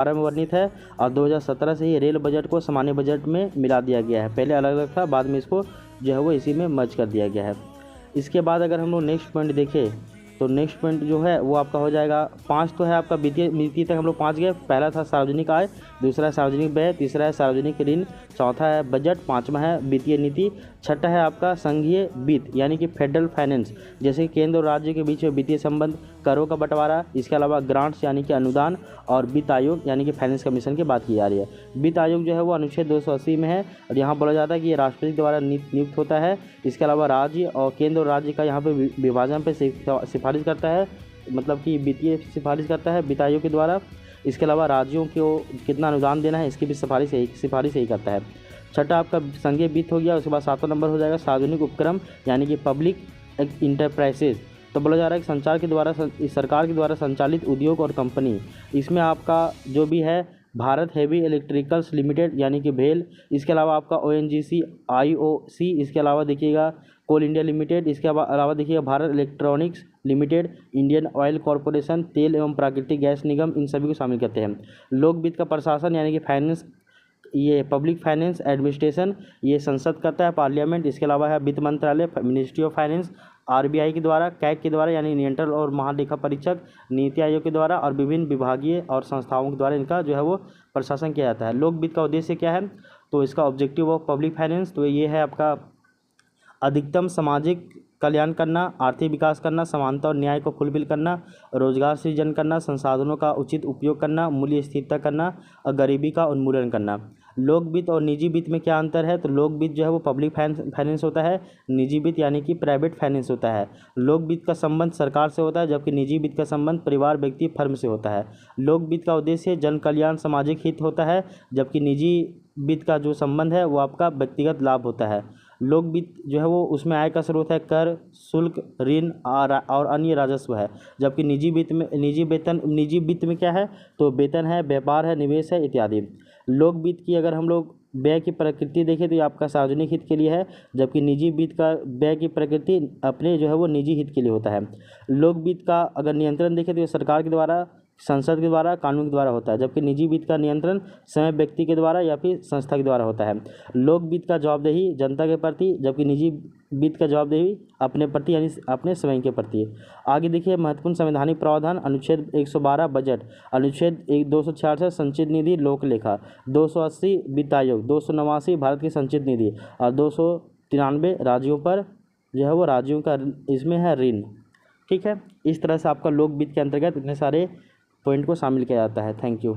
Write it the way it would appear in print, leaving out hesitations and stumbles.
12 में वर्णित है और 2017 से ही रेल बजट को सामान्य बजट में मिला दिया गया है। पहले अलग अलग था, बाद में इसको जो है वो इसी में मर्ज कर दिया गया है। इसके बाद अगर हम लोग नेक्स्ट पॉइंट देखें तो नेक्स्ट पॉइंट जो है वो आपका हो जाएगा 5 तो है आपका वित्तीय नीति तक हम लोग 5 गए। पहला था सार्वजनिक आय, दूसरा है सार्वजनिक व्यय, तीसरा है सार्वजनिक ऋण, चौथा है बजट, पाँचवा है वित्तीय नीति, छठा है आपका संघीय वित्त यानी कि फेडरल फाइनेंस, जैसे केंद्र और राज्य के बीच में वित्तीय संबंध, करों का बंटवारा, इसके अलावा ग्रांट्स यानी कि अनुदान, और वित्त आयोग यानी कि फाइनेंस कमीशन की बात की जा रही है। वित्त आयोग जो है वो अनुच्छेद 280 में है और यहाँ बोला जाता है कि ये राष्ट्रपति द्वारा नियुक्त होता है। इसके अलावा राज्य और केंद्र और राज्य का यहाँ पे विभाजन पे सिफारिश करता है, मतलब कि वित्तीय सिफारिश करता है वित्त आयोग के द्वारा। इसके अलावा राज्यों को कितना अनुदान देना है इसकी भी सिफारिश यही करता है। छठा आपका संघीय वित्त हो गया। उसके बाद 7वां नंबर हो जाएगा सार्वजनिक उपक्रम यानी कि पब्लिक इंटरप्राइजेज। तो बोला जा रहा है कि सरकार के द्वारा संचालित उद्योग और कंपनी, इसमें आपका जो भी है भारत हेवी इलेक्ट्रिकल्स लिमिटेड यानी कि भेल, इसके अलावा आपका ONGC, IOC, इसके अलावा देखिएगा कोल इंडिया लिमिटेड, इसके अलावा देखिएगा Bharat electronics limited, Indian oil corporation, तेल एवं प्राकृतिक गैस निगम, इन सभी को शामिल करते हैं। लोक वित्त का प्रशासन यानी कि फाइनेंस, ये पब्लिक फाइनेंस एडमिनिस्ट्रेशन ये संसद करता है, पार्लियामेंट। इसके अलावा है वित्त मंत्रालय, मिनिस्ट्री ऑफ फाइनेंस, RBI के द्वारा, कैग के द्वारा यानी नियंत्रण और महालेखा परीक्षक, नीति आयोग के द्वारा और विभिन्न विभागीय और संस्थाओं के द्वारा इनका जो है वो प्रशासन किया जाता है। लोक वित्त का उद्देश्य क्या है, तो इसका ऑब्जेक्टिव ऑफ पब्लिक फाइनेंस तो ये है आपका अधिकतम सामाजिक कल्याण करना, आर्थिक विकास करना, समानता और न्याय को फुलफिल करना, रोजगार सृजन करना, संसाधनों का उचित उपयोग करना, मूल्य स्थिरता करना और गरीबी का उन्मूलन करना। लोक वित्त और निजी वित्त में क्या अंतर है, तो लोक वित्त जो है वो पब्लिक फाइनेंस होता है, निजी वित्त यानी कि प्राइवेट फाइनेंस होता है। लोक वित्त का संबंध सरकार से होता है जबकि निजी वित्त का संबंध परिवार, व्यक्ति, फर्म से होता है। लोक वित्त का उद्देश्य जन कल्याण, सामाजिक हित होता है जबकि निजी वित्त का जो संबंध है वो आपका व्यक्तिगत लाभ होता है। लोक वित्त जो है वो उसमें आय का स्रोत है कर, शुल्क, ऋण और अन्य राजस्व है, जबकि निजी वित्त में क्या है, तो वेतन है, व्यापार है, निवेश है इत्यादि। लोक वित्त की अगर हम लोग व्यय की प्रकृति देखें तो ये आपका सार्वजनिक हित के लिए है, जबकि निजी वित्त का व्यय की प्रकृति अपने जो है वो निजी हित के लिए होता है। लोक वित्त का अगर नियंत्रण देखें तो ये सरकार के द्वारा, संसद के द्वारा, कानून के द्वारा होता है, जबकि निजी वित्त का नियंत्रण स्वयं व्यक्ति के द्वारा या फिर संस्था के द्वारा होता है। लोक वित्त का जवाबदेही जनता के प्रति, जबकि निजी वित्त का जवाबदेही अपने प्रति यानी अपने स्वयं के प्रति। आगे देखिए महत्वपूर्ण संवैधानिक प्रावधान, अनुच्छेद 112 बजट, अनुच्छेद 266 संचित निधि लोक लेखा, 280 वित्त आयोग, 289 भारत की संचित निधि और 293 राज्यों पर जो है वो राज्यों का इसमें है ऋण। ठीक है, इस तरह से आपका लोक वित्त के अंतर्गत इतने सारे पॉइंट को शामिल किया जाता है। Thank you.